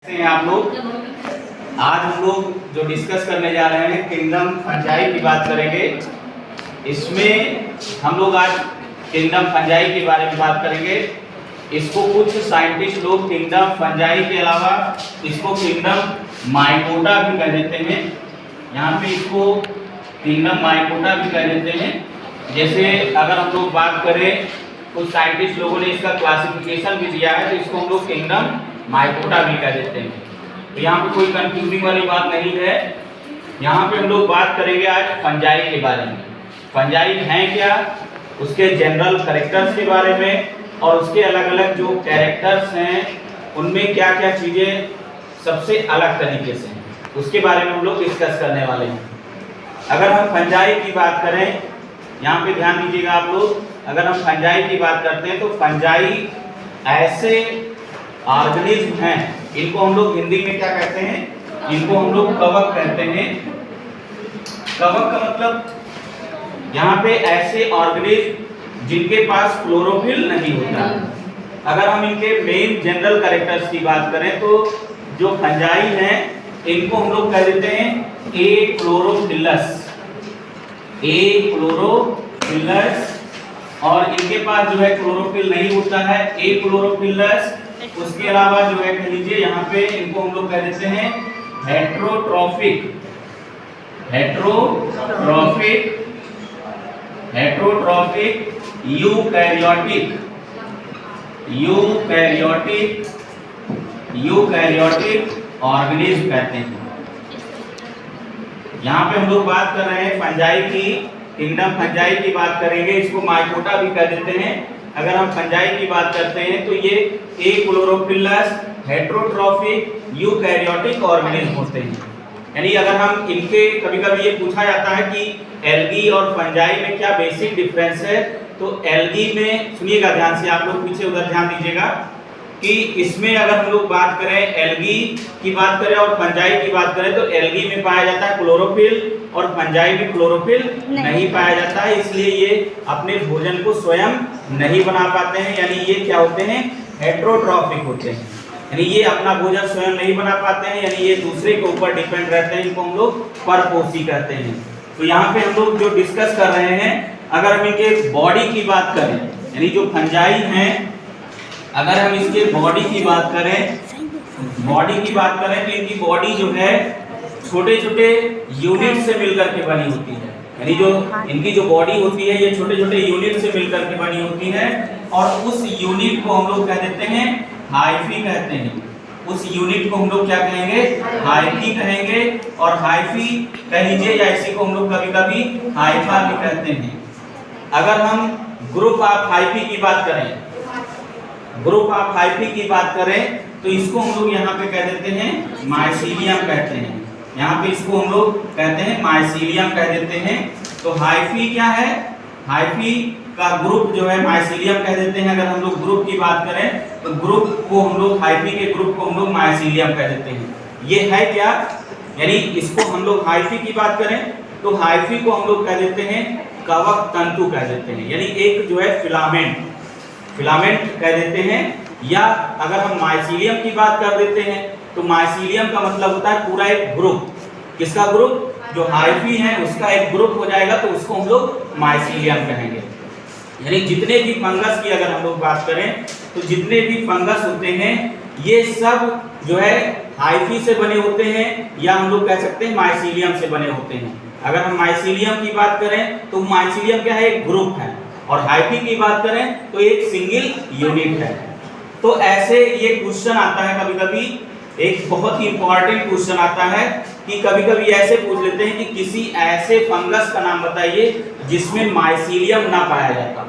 हैं आप लोग। आज हम लोग जो डिस्कस करने जा रहे हैं किंगडम फंजाई की बात करेंगे। इसमें हम लोग आज किंगडम फंजाई के बारे में बात करेंगे। इसको कुछ साइंटिस्ट लोग किंगडम फंजाई के अलावा इसको किंगडम माइकोटा भी कह देते हैं। यहाँ पे इसको किंगडम माइकोटा भी कह देते हैं। जैसे अगर हम लोग बात करें कुछ साइंटिस्ट लोगों ने इसका क्लासिफिकेशन भी दिया है, तो इसको हम लोग किंगडम माइकोटा भी कह देते हैं। तो यहाँ पे कोई कंफ्यूजिंग वाली बात नहीं है। यहाँ पे हम लोग बात करेंगे आज फंजाई के बारे में। फंजाई हैं क्या, उसके जनरल कैरेक्टर्स के बारे में, और उसके अलग अलग जो कैरेक्टर्स हैं उनमें क्या क्या चीज़ें सबसे अलग तरीके से हैं, उसके बारे में हम लोग डिस्कस करने वाले हैं। अगर हम फंजाई की बात करें, यहाँ पे ध्यान दीजिएगा आप लोग, अगर हम फंजाई की बात करते हैं तो फंजाई ऐसे ऑर्गेनिज्म हैं, इनको हम लोग हिंदी में क्या कहते हैं, इनको हम लोग कवक कहते हैं। कवक का मतलब यहाँ पे ऐसे ऑर्गेनिज्म जिनके पास क्लोरोफिल नहीं होता। अगर हम इनके मेन जनरल कैरेक्टर्स की बात करें तो जो फंजाई हैं इनको हम लोग कह देते हैं ए क्लोरोफिलस, ए क्लोरोफिलस। और इनके पास जो है क्लोरोफिल नहीं होता है, ए क्लोरोफिलस। उसके अलावा जो है कह लीजिए यहाँ पे इनको हम लोग कह देते हैं heterotrophic, heterotrophic, heterotrophic eukaryotic, eukaryotic, eukaryotic organism कहते हैं। यहाँ पे हम लोग बात कर रहे हैं फंजाई की, किंगडम फंजाई की बात करेंगे। इसको माइकोटा भी कह देते हैं। अगर हम फंजाई की बात करते हैं तो ये ए क्लोरोफिलस, हेट्रोट्रॉफिक, यूकैरियोटिक ऑर्गेनिज्म होते हैं। यानी अगर हम इनके, कभी कभी ये पूछा जाता है कि एल्गी और फंजाई में क्या बेसिक डिफरेंस है, तो एल्गी में सुनिएगा ध्यान से, आप लोग पीछे उधर ध्यान दीजिएगा कि इसमें अगर हम लोग बात करें एल्गी की बात करें और फंजाई की बात करें तो एल्गी में पाया जाता है क्लोरोफिल और फंजाई में क्लोरोफिल नहीं पाया जाता है, इसलिए ये अपने भोजन को स्वयं नहीं बना पाते हैं। यानी ये क्या होते हैं, हेट्रोट्रॉफिक होते हैं। यानी ये अपना भोजन स्वयं नहीं बना पाते हैं, यानी ये दूसरे के ऊपर डिपेंड रहते हैं। इनको हम लोग परपोषी कहते हैं। तो यहाँ पे हम लोग जो डिस्कस कर रहे हैं, अगर हम इनके बॉडी की बात करें, यानी जो फंजाई हैं, अगर हम इसके बॉडी की बात करें, बॉडी की बात करें तो इनकी बॉडी जो है छोटे छोटे यूनिट से मिलकर के बनी होती है। यानी जो इनकी जो बॉडी होती है ये छोटे छोटे यूनिट से मिलकर के बनी होती है, और उस यूनिट को हम लोग कह देते हैं हाइफी कहते हैं। उस यूनिट को हम लोग क्या कहेंगे, हाइफी कहेंगे। और हाइफी कह लीजिए, या इसी को हम लोग कभी कभी हाइफा भी कहते हैं। अगर हम ग्रुप ऑफ हाइफी की बात करें, ग्रुप ऑफ हाइफी की बात करें तो इसको हम लोग यहाँ पे कह देते हैं माइसीलियम कहते हैं। यहाँ पे इसको हम लोग कहते हैं माइसीलियम कह देते हैं। तो हाइफी क्या है, हाइफी का ग्रुप जो है माइसीलियम कह देते हैं। अगर हम लोग ग्रुप की बात करें तो ग्रुप को हम लोग, हाइफी के ग्रुप को हम लोग माइसीलियम कह देते हैं। ये है क्या, यानी इसको हम लोग हाइफी की बात करें तो हाइफी को हम लोग कह देते हैं कवक तंतु कह देते हैं। यानी एक जो है फिलामेंट, फिलामेंट कह देते हैं। या अगर हम माइसीलियम की बात कर देते हैं तो माइसीलियम का मतलब होता है पूरा एक ग्रुप। किसका ग्रुप, जो हाइफी है उसका एक ग्रुप हो जाएगा तो उसको हम लोग माइसीलियम कहेंगे। यानी जितने भी फंगस की अगर हम लोग बात करें तो जितने भी फंगस होते हैं ये सब जो है हाइफी से बने होते हैं, या हम लोग कह सकते हैं माइसीलियम से बने होते हैं। अगर हम माइसीलियम की बात करें तो माइसीलियम क्या है, एक ग्रुप है, और हाइफी की बात करें तो एक सिंगल यूनिट है। तो ऐसे ये क्वेश्चन आता है कभी कभी, एक बहुत ही इंपॉर्टेंट क्वेश्चन आता है कि कभी कभी ऐसे पूछ लेते हैं कि किसी ऐसे फंगस का नाम बताइए जिसमें माइसीलियम ना पाया जाता हो।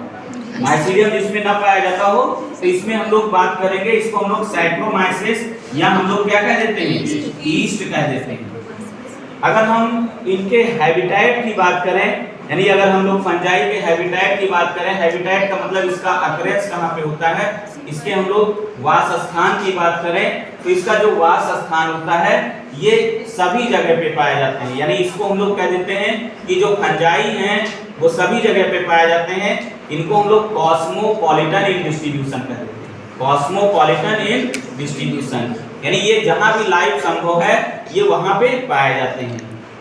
माइसीलियम जिसमें ना पाया जाता हो तो इसमें हम लोग बात करेंगे, इसको हम लोग सैक्रोमाइसिस या हम लोग क्या कह देते हैं, ईस्ट कह देते हैं। अगर हम इनके हैबिटेट की बात करें, यानी अगर हम लोग फंजाई के हैबिटेट की बात करें, हैबिटेट का मतलब इसका अकरेंस कहाँ पे होता है, इसके हम लोग वास स्थान की बात करें तो इसका जो वास स्थान होता है ये सभी जगह पे पाए जाते हैं। यानी इसको हम लोग कह देते हैं कि जो फंजाई हैं वो सभी जगह पे पाए जाते हैं। इनको हम लोग कॉस्मोपॉलिटन इन डिस्ट्रीब्यूशन कहते हैं, कॉस्मोपॉलिटन इन डिस्ट्रीब्यूशन। यानी ये जहां भी लाइफ संभव है ये वहां पे पाए जाते हैं।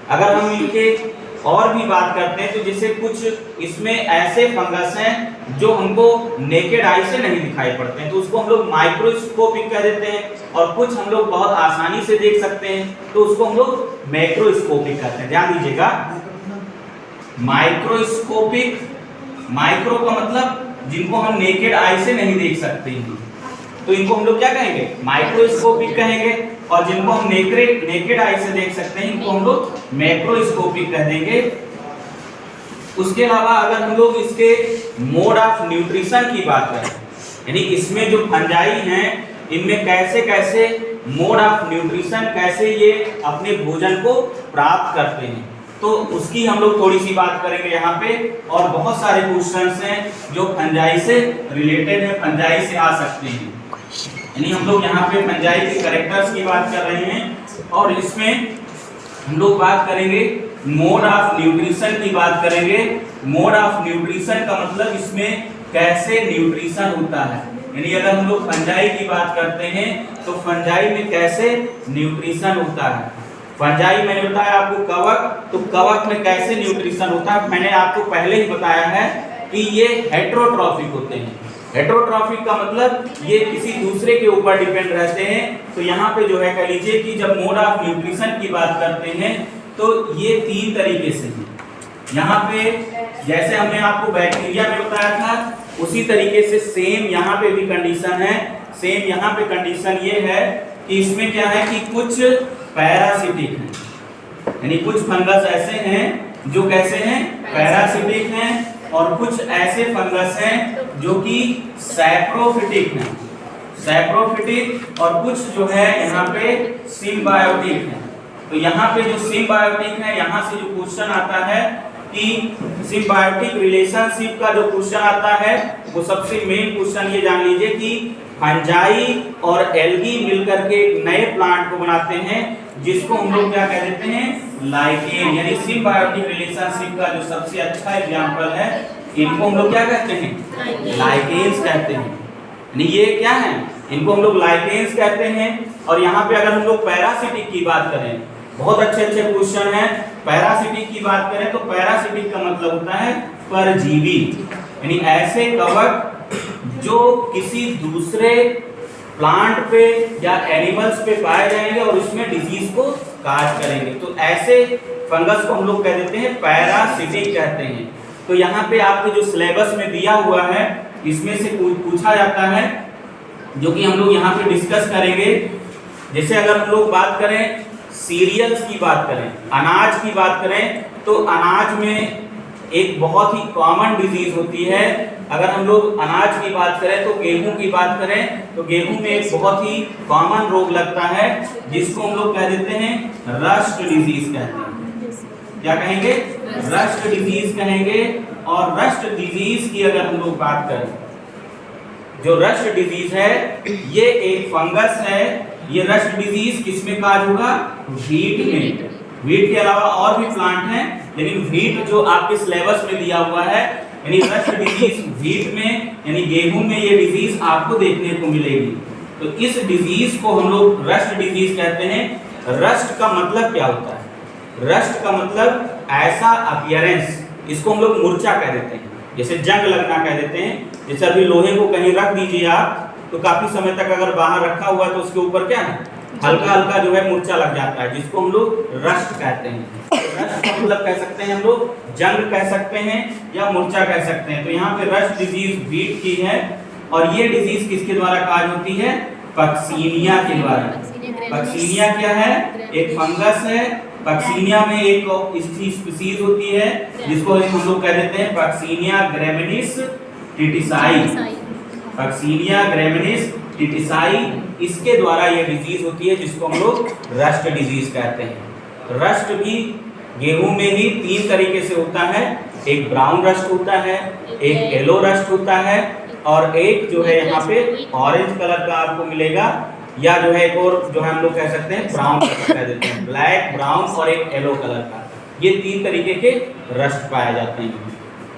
अगर हम इनके और भी बात करते हैं तो जैसे कुछ इसमें ऐसे फंगस हैं जो हमको नेकेड आई से नहीं दिखाई पड़ते हैं, तो उसको हम लोग माइक्रोस्कोपिक कह देते हैं, और कुछ हम लोग बहुत आसानी से देख सकते हैं तो उसको हम लोग मैक्रोस्कोपिक कहते हैं। ध्यान दीजिएगा, माइक्रोस्कोपिक, माइक्रो का मतलब जिनको हम नेकेड आई से नहीं देख सकते हैं तो इनको हम लोग क्या कहेंगे, माइक्रोस्कोपिक कहेंगे, और जिनको हम नेकेड आई से देख सकते हैं इनको हम लोग मैक्रोस्कोपिक कह देंगे। उसके अलावा अगर हम लोग इसके मोड ऑफ न्यूट्रिशन की बात करें, यानी इसमें जो फंजाई हैं इनमें कैसे कैसे मोड ऑफ न्यूट्रिशन, कैसे ये अपने भोजन को प्राप्त करते हैं, तो उसकी हम लोग थोड़ी सी बात करेंगे यहाँ पे। और बहुत सारे क्वेश्चंस हैं जो फंजाई से रिलेटेड है, फंजाई से आ सकते हैं। यानी हम लोग यहाँ पे फंजाई के कैरेक्टर्स की बात कर रहे हैं और इसमें हम लोग बात करेंगे मोड ऑफ न्यूट्रिशन की बात करेंगे। मोड ऑफ न्यूट्रिशन का मतलब इसमें कैसे न्यूट्रिशन होता है, यानी अगर हम लोग फंजाई की बात करते हैं तो फंजाई में कैसे न्यूट्रिशन होता है। फंजाई मैंने बताया आपको कवक, तो कवक में कैसे न्यूट्रिशन होता है मैंने आपको पहले ही बताया है कि ये हेटेरोट्रॉफिक होते हैं। हेटेरोट्रॉफिक का मतलब ये किसी दूसरे के ऊपर डिपेंड रहते हैं। तो यहाँ पे जो है कह लीजिए कि जब मोड ऑफ न्यूट्रिशन की बात करते हैं तो ये तीन तरीके से है। यहाँ पे जैसे हमने आपको बैक्टीरिया में बताया था उसी तरीके से सेम यहाँ पे भी कंडीशन है। सेम यहाँ पे कंडीशन ये है कि इसमें क्या है कि कुछ पैरासिटिक हैं, यानी कुछ फंगस ऐसे हैं जो कैसे हैं, पैरासिटिक हैं, और कुछ ऐसे फंगस हैं जो कि सैप्रोफिटिक हैं, सैप्रोफिटिक, और कुछ जो है यहाँ पे सिम्बायोटिक हैं। तो यहाँ पे जो सिम्बायोटिक है यहाँ से जो क्वेश्चन आता है कि सिम्बायोटिक रिलेशनशिप का जो क्वेश्चन आता है वो सबसे मेन क्वेश्चन ये जान लीजिए कि फंजाई और एल्गी मिलकर के एक नए प्लांट को बनाते हैं जिसको हम लोग क्या कह देते हैं, लाइकेन। यानी सिम्बायोटिक रिलेशनशिप का जो सबसे अच्छा एग्जांपल है इनको हम लोग क्या कहते हैं, लाइकेन्स कहते हैं। यानी ये क्या है, इनको हम लोग लाइकेन्स कहते हैं। और यहाँ पे अगर हम लोग पैरासिटिक की बात करें, बहुत अच्छे अच्छे क्वेश्चन है। पैरासिटिक की बात करें तो पैरासिटिक का मतलब होता है परजीवी, यानी ऐसे कवक जो किसी दूसरे प्लांट पे या एनिमल्स पे पाए जाएंगे और उसमें डिजीज को काज करेंगे, तो ऐसे फंगस को हम लोग कह देते हैं पैरासिटिक कहते हैं। तो यहाँ पे आपके जो सिलेबस में दिया हुआ है इसमें से पूछा जाता है जो कि हम लोग यहाँ पे डिस्कस करेंगे। जैसे अगर हम लोग बात करें सीरियल्स की बात करें, अनाज की बात करें, तो अनाज में एक बहुत ही कॉमन डिजीज होती है। अगर हम लोग अनाज की बात करें तो गेहूं की बात करें तो गेहूं में एक बहुत ही कॉमन रोग लगता है जिसको हम लोग कह देते हैं रस्ट डिजीज कहते हैं। क्या कहेंगे, रस्ट डिजीज कहेंगे। और रस्ट डिजीज की अगर हम लोग बात करें, जो रस्ट डिजीज है ये एक फंगस है। ये रस्ट डिजीज किसमें काज होगा, व्हीट में। व्हीट के अलावा और भी प्लांट हैं लेकिन व्हीट जो आपके सिलेबस में दिया हुआ है, यानी रस्ट डिजीज व्हीट में, यानी गेहूं में ये डिजीज आपको देखने को मिलेगी। तो इस डिजीज को हम लोग रस्ट डिजीज कहते हैं। रस्ट का मतलब क्या होता है, रस्ट का मतलब ऐसा अपीयरेंस, इसको हम लोग मूर्छा कह देते हैं, जैसे जंग लगना कह देते हैं। जैसे अभी लोहे को कहीं रख दीजिए आप तो काफी समय तक अगर बाहर रखा हुआ तो उसके ऊपर क्या है, हल्का हल्का जो है मूर्छा लग जाता है, जिसको हम लोग रस्ट कहते हैं। रस्ट का मतलब कह सकते हैं हम लोग जंग कह सकते हैं या मूर्छा कह सकते हैं। तो यहाँ पे रस्ट डिजीज व्हीट की है और ये डिजीज किसके द्वारा काज होती है, पक्सीनिया के द्वारा। पक्सीनिया क्या है, एक फंगस है। पक्सीनिया में एक इसकी स्पीशीज होती है जिसको हम लोग कह देते हैं पक्सीनिया ग्रेमिनिस टिटिसाई। पक्सीनिया ग्रेमिनिस टिटिसाई, इसके द्वारा ये डिजीज होती है जिसको हम लोग रस्ट डिजीज कहते हैं। रस्ट भी गेहूं में ही तीन तरीके से होता है, एक ब्राउन रस्ट होता है, एक येलो रस्ट होता है, और एक जो है यहाँ पे ऑरेंज कलर का आपको मिलेगा, या जो है एक और जो है हम लोग कह सकते हैं ब्राउन कह देते हैं, ब्लैक, ब्राउन और एक येलो कलर का। ये तीन तरीके के रस्ट पाए जाते हैं।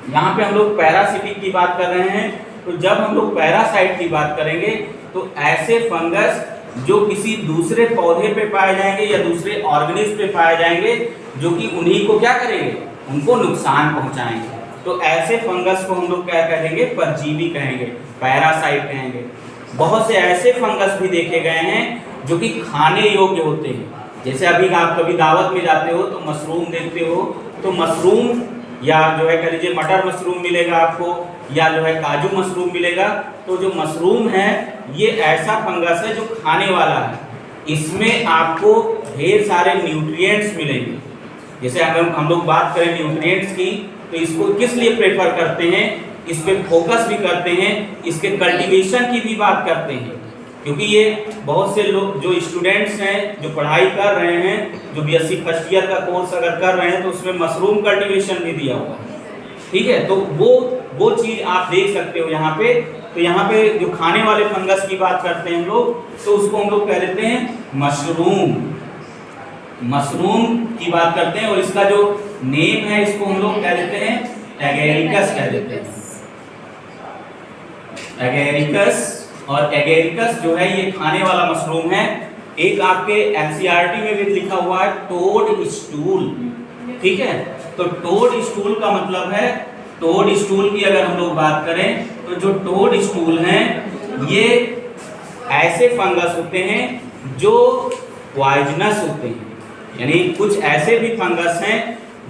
यहाँ पे हम लोग पैरासिटिक की बात कर रहे हैं। तो जब हम लोग पैरासाइट की बात करेंगे तो ऐसे फंगस जो किसी दूसरे पौधे पे पाए जाएंगे या दूसरे ऑर्गेनिज्म पे पाए जाएंगे, जो कि उन्हीं को क्या करेंगे, उनको नुकसान पहुंचाएंगे। तो ऐसे फंगस को हम लोग क्या कहेंगे, परजीवी कहेंगे, पैरासाइट कहेंगे। बहुत से ऐसे फंगस भी देखे गए हैं जो कि खाने योग्य होते हैं। जैसे अभी आप कभी दावत में जाते हो तो मशरूम देखते हो, तो मशरूम या जो है कह लीजिए मटर मशरूम मिलेगा आपको, या जो है काजू मशरूम मिलेगा। तो जो मशरूम है ये ऐसा फंगस है जो खाने वाला है, इसमें आपको ढेर सारे न्यूट्रिएंट्स मिलेंगे। जैसे हम लोग बात करें न्यूट्रिएंट्स की, तो इसको किस लिए प्रेफर करते हैं, इस पे फोकस भी करते हैं, इसके कल्टीवेशन की भी बात करते हैं, क्योंकि ये बहुत से लोग जो स्टूडेंट्स हैं जो पढ़ाई कर रहे हैं, जो बीएससी फर्स्ट ईयर का कोर्स अगर कर रहे हैं तो उसमें मशरूम कल्टीवेशन भी दिया हुआ है। ठीक है, तो वो चीज़ आप देख सकते हो यहाँ पे। तो यहाँ पे जो खाने वाले फंगस की बात करते हैं हम लोग, तो उसको हम लोग कह देते हैं मशरूम की बात करते हैं। और इसका जो नेम है इसको हम लोग कह देते हैं एगेरिकस कह देते हैं, एगेरिकस। और एगेरिकस जो है ये खाने वाला मशरूम है। एक आपके एनसीईआरटी में भी लिखा हुआ है टोड स्टूल। ठीक है, तो टोड स्टूल का मतलब है, टोड स्टूल की अगर हम लोग बात करें तो जो टोड स्टूल हैं ये ऐसे फंगस होते हैं जो पॉइजनस होते हैं। यानी कुछ ऐसे भी फंगस हैं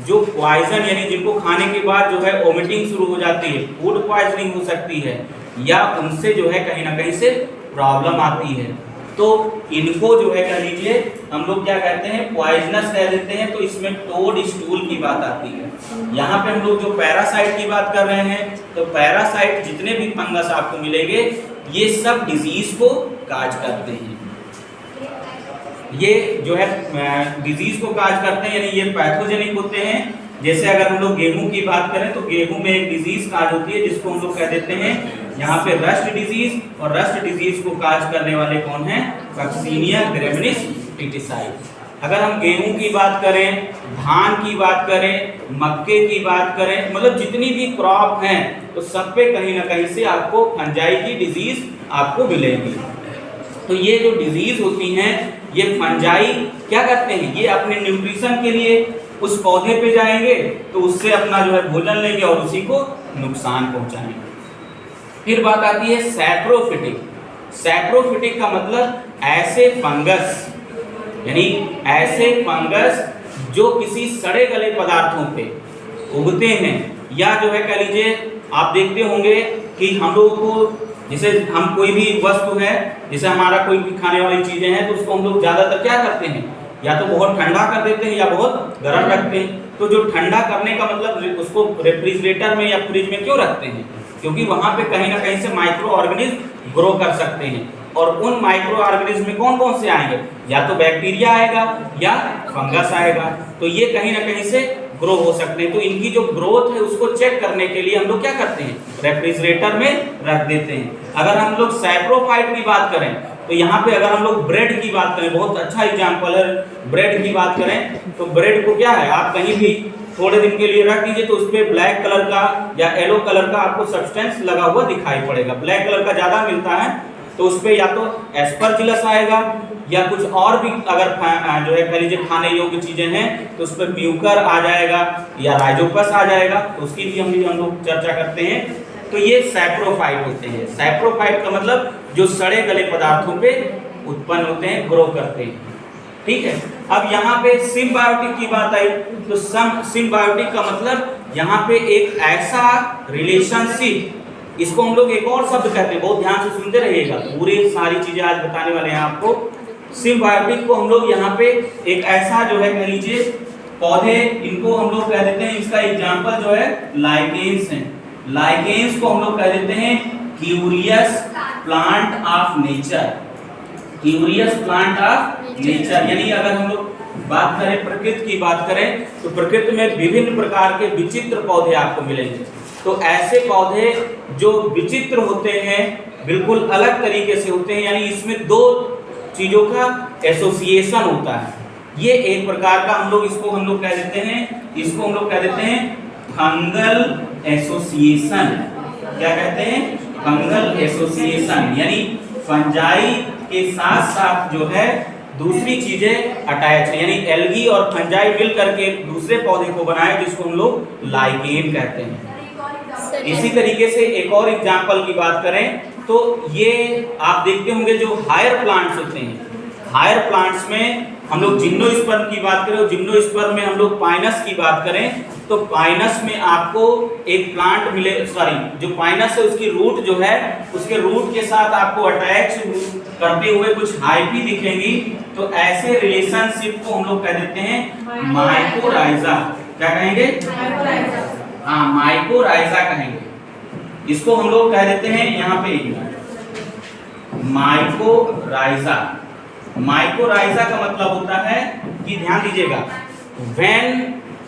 जो पॉइजन, यानी जिनको खाने के बाद जो है वोमिटिंग शुरू हो जाती है, फूड पॉइजनिंग हो सकती है, या उनसे जो है कहीं ना कहीं से प्रॉब्लम आती है। तो इनको जो है कह लीजिए हम लोग क्या कहते हैं, पॉइजनस कह देते हैं। तो इसमें टोड स्टूल की बात आती है। यहाँ पे हम लोग जो पैरासाइट की बात कर रहे हैं, तो पैरासाइट जितने भी फंगस आपको मिलेंगे ये सब डिजीज को काज करते हैं। ये जो है डिजीज को काज करते हैं, यानी ये पैथोजेनिक होते हैं। जैसे अगर हम लोग गेहूं की बात करें तो गेहूं में एक डिजीज काज होती है जिसको हम लोग कह देते हैं यहाँ पे रस्ट डिजीज। और रस्ट डिजीज को काज करने वाले कौन है, कॉक्सीनिया ग्रेमिनिस टिटिसाइड। अगर हम गेहूं की बात करें, धान की बात करें, मक्के की बात करें, मतलब जितनी भी क्रॉप हैं तो सब पे कहीं ना कहीं से आपको फंजाई की डिजीज आपको मिलेगी। तो ये जो डिजीज होती हैं ये फंजाई क्या करते हैं, ये अपने न्यूट्रिशन के लिए उस पौधे पे जाएंगे तो उससे अपना जो है भोजन लेंगे और उसी को नुकसान पहुंचाएंगे। फिर बात आती है सैप्रोफिटिक। सैप्रोफिटिक का मतलब ऐसे फंगस, यानी ऐसे फंगस जो किसी सड़े गले पदार्थों पे उगते हैं, या जो है कह लीजिए आप देखते होंगे कि हम लोगों को जैसे हम कोई भी वस्तु है, जैसे हमारा कोई भी खाने वाली चीजें हैं तो उसको हम लोग ज्यादातर क्या करते हैं, या तो बहुत ठंडा कर देते हैं या बहुत गर्म रखते हैं। तो जो ठंडा करने का मतलब उसको रेफ्रिजरेटर में या फ्रिज में क्यों रखते हैं, क्योंकि वहां पे कहीं ना कहीं से माइक्रो ऑर्गेनिज्म ग्रो कर सकते हैं। और उन माइक्रो ऑर्गेनिज्म में कौन कौन से आएंगे, या तो बैक्टीरिया आएगा या फंगस आएगा। तो ये कहीं ना कहीं से ग्रो हो सकते हैं। तो इनकी जो ग्रोथ है उसको चेक करने के लिए हम लोग क्या करते हैं, रेफ्रिजरेटर में रख देते हैं। अगर हम लोग सैप्रोफाइट की बात करें तो यहाँ पे अगर हम लोग ब्रेड की बात करें, बहुत अच्छा एग्जाम्पल है, ब्रेड की बात करें तो ब्रेड को क्या है, आप कहीं भी थोड़े दिन के लिए रख दीजिए तो उस पर ब्लैक कलर का या येलो कलर का आपको सब्सटेंस लगा हुआ दिखाई पड़ेगा। ब्लैक कलर का ज़्यादा मिलता है तो उस पर या तो एस्परजिलस आएगा या कुछ और भी अगर जो है कह लीजिए खाने योग्य चीजें हैं तो उस पर म्यूकर आ जाएगा या राइजोपस आ जाएगा, तो उसकी भी हम लोग चर्चा करते हैं। तो ये सैप्रोफाइट होते हैं। सैप्रोफाइट का मतलब जो सड़े गले पदार्थों पे उत्पन्न होते हैं, ग्रो करते हैं। ठीक है, अब यहाँ पे सिम्बायोटिक की बात आई तो सिम्बायोटिक का मतलब यहाँ पे एक ऐसा रिलेशनशिप, इसको हम लोग एक और शब्द कहते हैं, बहुत ध्यान से सुनते रहिएगा, पूरी सारी चीजें आज बताने वाले हैं आपको। सिम्बायोटिक को हम लोग यहाँ पे एक ऐसा जो है कह लीजिए पौधे, इनको हम लोग कह देते हैं, इसका एग्जाम्पल जो है लाइकेन्स है। लाइकेन्स को हम लोग कह देते हैं curious plant of nature. Curious plant of nature, यानी अगर हम लोग बात करें प्रकृति की बात करें तो प्रकृति में विभिन्न प्रकार के विचित्र पौधे आपको मिलेंगे। तो ऐसे पौधे जो विचित्र होते हैं, बिल्कुल अलग तरीके से होते हैं, यानी इसमें दो चीजों का एसोसिएशन होता है। ये एक प्रकार का हम लोग कह देते हैं, इसको हम लोग कह देते हैं फंगल एसोसिएशन। क्या कहते हैं, फंगल एसोसिएशन, यानी फंजाई के साथ साथ जो है दूसरी चीजें अटैच है, यानी एल्गी और फंजाई मिल करके दूसरे पौधे को बनाए जिसको हम लोग लाइकेन कहते हैं। इसी तरीके से एक और एग्जांपल की बात करें तो ये आप देखते होंगे जो हायर प्लांट्स होते हैं, हायर प्लांट्स में हम लोग जिम्नोस्पर्म की बात करें, जिम्नोस्पर्म में हम लोग पाइनस की बात करें तो पाइनस में आपको एक प्लांट मिले, सॉरी जो पाइनस है उसकी रूट जो है उसके रूट के साथ आपको अटैच करते हुए कुछ हाइफी दिखेंगी, तो ऐसे रिलेशनशिप को हम लोग कह देते हैं माइकोराइजा। क्या कहेंगे? हाँ, माइकोराइजा कहेंगे इसको। हम लोग कह देते हैं यहाँ पे माइकोराइजा। माइकोराइजा का मतलब होता है कि ध्यान दीजिएगा, when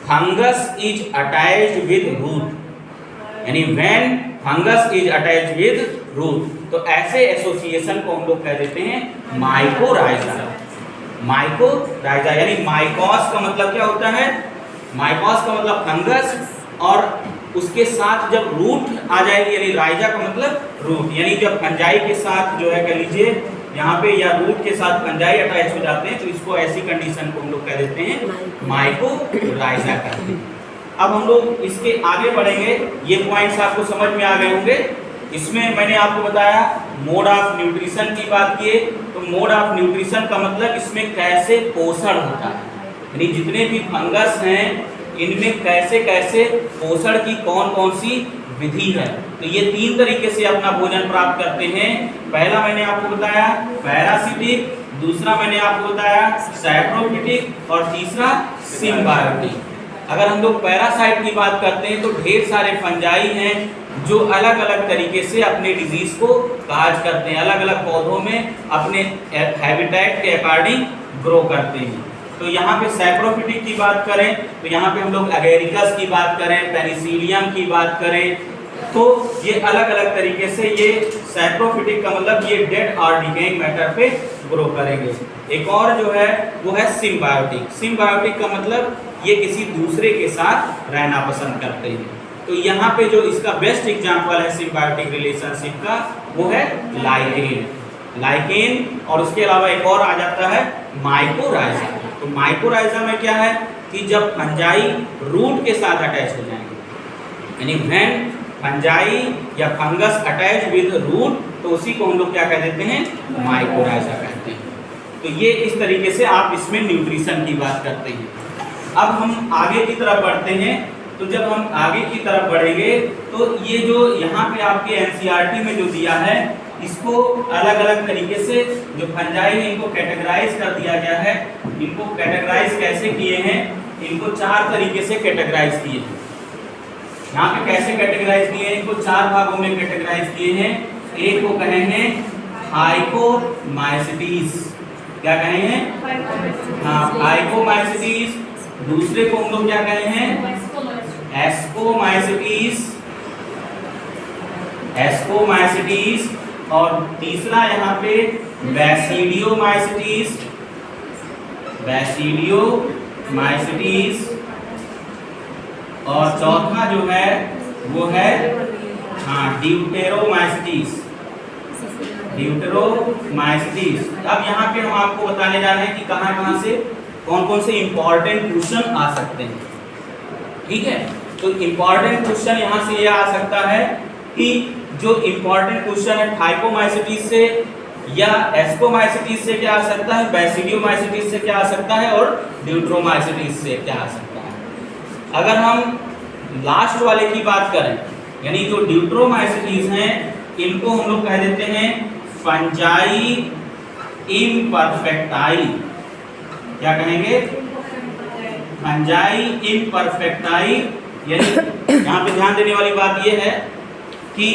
fungus is attached with root, यानी when fungus is attached with root, तो ऐसे एसोसिएशन को हम लोग कह देते हैं माइकोराइजा। माइकोराइजा यानी माइकोस का मतलब क्या होता है? माइकोस का मतलब फंगस, और उसके साथ जब रूट आ जाएगी यानी राइजा का मतलब रूट, यानी जब फंजाई के साथ जो है कह लीजिए यहाँ पे या रूट के साथ फंजाई अटैच हो जाते हैं तो इसको ऐसी कंडीशन को हम लोग कह देते हैं माइकोराइजा कहते हैं। अब हम लोग इसके आगे बढ़ेंगे, ये पॉइंट्स आपको समझ में आ गए होंगे। इसमें मैंने आपको बताया मोड ऑफ न्यूट्रिशन की बात किए, तो मोड ऑफ न्यूट्रिशन का मतलब इसमें कैसे पोषण होता है, यानी जितने भी फंगस हैं इनमें कैसे कैसे पोषण की कौन कौन सी विधि है। तो ये तीन तरीके से अपना भोजन प्राप्त करते हैं। पहला मैंने आपको बताया पैरासिटिक, दूसरा मैंने आपको बताया सैप्रोफिटिक और तीसरा सिम्बायोटिक। अगर हम लोग पैरासाइट की बात करते हैं तो ढेर सारे फंजाई हैं जो अलग अलग तरीके से अपने डिजीज को काज करते हैं, अलग अलग पौधों में अपने हैबिटेट के अकॉर्डिंग ग्रो करते हैं। तो यहाँ पे सैप्रोफिटिक की बात करें तो यहाँ पे हम लोग एगेरिकस की बात करें, पेनिसिलियम की बात करें, तो ये अलग अलग तरीके से ये सैप्रोफिटिक का मतलब ये डेड और डिकेइंग मैटर पे ग्रो करेंगे। एक और जो है वो है सिम्बायोटिक। सिम्बायोटिक का मतलब ये किसी दूसरे के साथ रहना पसंद करते हैं। तो यहाँ पे जो इसका बेस्ट एग्जांपल है सिम्बायोटिक रिलेशनशिप का वो है लाइकेन। लाइकेन और उसके अलावा एक और आ जाता है माइकोराइजा। तो माइकोराइजा में क्या है कि जब फंजाई रूट के साथ अटैच हो जाएंगे, यानी व्हेन फंजाई या फंगस अटैच विद रूट, तो उसी को हम लोग क्या कह देते हैं? माइकोराइजा कहते हैं। तो ये इस तरीके से आप इसमें न्यूट्रिशन की बात करते हैं। अब हम आगे की तरफ बढ़ते हैं। तो जब हम आगे की तरफ बढ़ेंगे तो ये जो यहाँ पे आपके एनसीईआरटी में जो दिया है इसको अलग अलग तरीके से जो फंजाई है इनको कैटेगराइज कर दिया गया है। इनको कैटेगराइज कैसे किए हैं? इनको चार तरीके से कैटेगराइज किए हैं। यहाँ पे कैसे कैटेगराइज किए हैं? इनको चार भागों में कैटेगराइज किए हैं। एक को कहे हैं फाइकोमाइसिटीज। क्या कहे हैं? हाँ, फाइकोमाइसिटीज। दूसरे को हम लोग क्या कहे हैं? एस्कोमाइसिटीज। एस्कोमाइसिटीज। और तीसरा यहाँ पे बैसिडियोमाइसिटीज। बैसिडियोमाइसिटीज। और चौथा जो है वो है ड्यूटेरोमाइसिटीज। ड्यूटेरोमाइसिटीज। अब यहाँ पे हम आपको बताने जा रहे हैं कि कहाँ से कौन कौन से इंपॉर्टेंट क्वेश्चन आ सकते हैं। ठीक है, तो इंपॉर्टेंट क्वेश्चन यहाँ से ये आ सकता है कि जो इंपॉर्टेंट क्वेश्चन है फाइकोमाइसिटीज से या एस्कोमाइसिटीज से क्या आ सकता है, बैसिडियोमाइसिटीज से क्या आ सकता है और ड्यूटेरोमाइसिटीज से क्या आ सकता है। अगर हम लास्ट वाले की बात करें, यानी जो ड्यूटेरोमाइसिटीज हैं इनको हम लोग कह देते हैं फंजाई इम्परफेक्टाई। क्या कहेंगे? Fungi imperfecti. यानी यहाँ पे ध्यान देने वाली बात यह है कि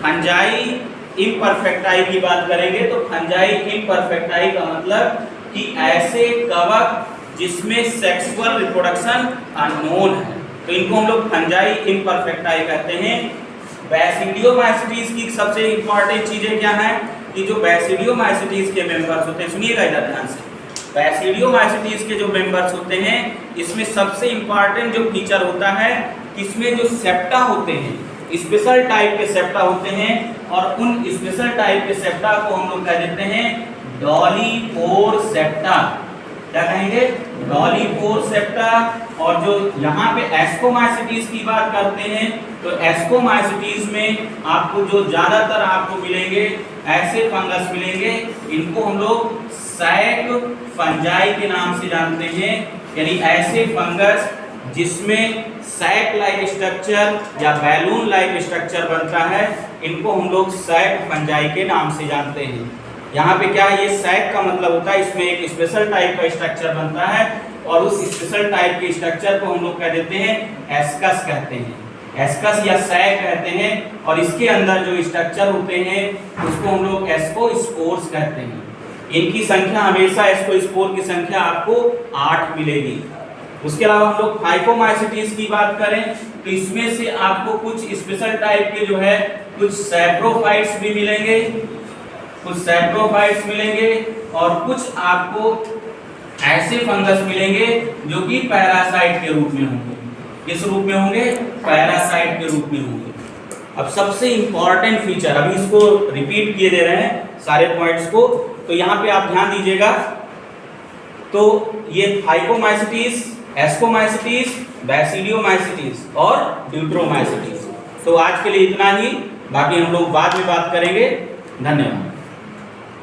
फंजाई इम्परफेक्टाई की बात करेंगे तो फंजाई इम्परफेक्टाई का मतलब कि ऐसे कवक जिसमें सेक्सुअल रिप्रोडक्शन अननोन है, तो इनको हम लोग फंजाई इम्परफेक्टाई कहते हैं। बैसिडियोमाइसिटीज की सबसे इंपॉर्टेंट चीजें क्या हैं कि जो बैसिडियोमाइसिटीज के मेंबर्स होते हैं, सुनिएगा इधर ध्यान से, बैसिडियोमाइसिटीज के जो मेंबर्स होते हैं इसमें सबसे इंपॉर्टेंट जो फीचर होता है इसमें जो सेप्टा होते हैं, स्पेशल टाइप के सेप्टा होते हैं और उन स्पेशल टाइप के सेप्टा को हम लोग कह देते हैं डॉलीपोर सेप्टा। क्या कहेंगे? डॉलीपोर सेप्टा। और जो यहाँ पे एस्कोमाइसिटीज की बात करते हैं तो एस्कोमाइसिटीज में आपको जो ज्यादातर आपको मिलेंगे ऐसे फंगस मिलेंगे, इनको हम लोग सैक फंजाई के नाम से जानते हैं। यानी ऐसे फंगस जिसमें सैक लाइक स्ट्रक्चर या बैलून लाइक स्ट्रक्चर बनता है, इनको हम लोग सैक फंजाई के नाम से जानते हैं। यहाँ पे क्या है, ये सैक का मतलब होता है इसमें एक स्पेशल टाइप का स्ट्रक्चर बनता है और उस स्पेशल टाइप के स्ट्रक्चर को हम लोग कह देते हैं एस्कस कहते हैं, एस्कस या सैक कहते हैं। और इसके अंदर जो स्ट्रक्चर होते हैं उसको हम लोग एस्कोस्पोर्स कहते हैं। इनकी संख्या हमेशा एस्कोस्पोर की संख्या आपको 8 मिलेगी। उसके अलावा हम लोग फाइकोमाइसिटीज की बात करें तो इसमें से आपको कुछ स्पेशल टाइप के जो है कुछ सैप्रोफाइट्स भी मिलेंगे, कुछ सैप्रोफाइट्स मिलेंगे और कुछ आपको ऐसे फंगस मिलेंगे जो कि पैरासाइट के रूप में होंगे। किस रूप में होंगे? पैरासाइट के रूप में होंगे। अब सबसे इंपॉर्टेंट फीचर, अभी इसको रिपीट किए दे रहे हैं सारे पॉइंट्स को, तो यहाँ पे आप ध्यान दीजिएगा। तो ये फाइकोमाइसिटीज, एस्कोमाइसिटीज, बैसिडियोमाइसिटीज और ड्यूट्रोमाइसिटीज। तो आज के लिए इतना ही, बाकी हम लोग बाद में बात करेंगे। धन्यवाद।